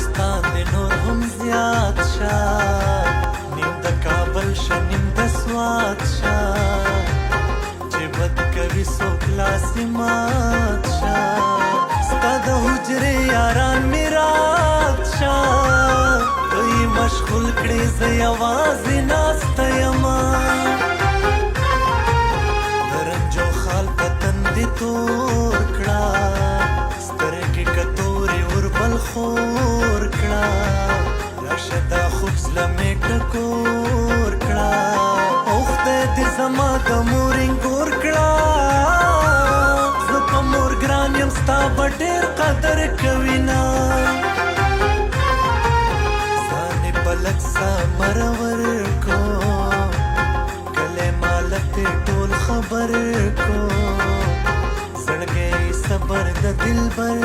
دوستان دې نور هم زیات شه نیم د کابل شه نیم د سوات شه چې بد کوي څوک لاسې مات شه ستا د حجرې یاران مې رات شه ته یې مشغول کړې زه یوازې ناسته یمه د رنجو خال په تندې تور کړه سترګې که تورې وربل خور کړه راشه دا خوب زړه مې ټکور کړه او خدای دې زما د مور انګور کړه زه په مور ګران یم ستا به ډېر قدر کوي نه ځان یې په لږ څه مرور کو کلی مالک دې ټول خبر کو زړګی صبر د دلبر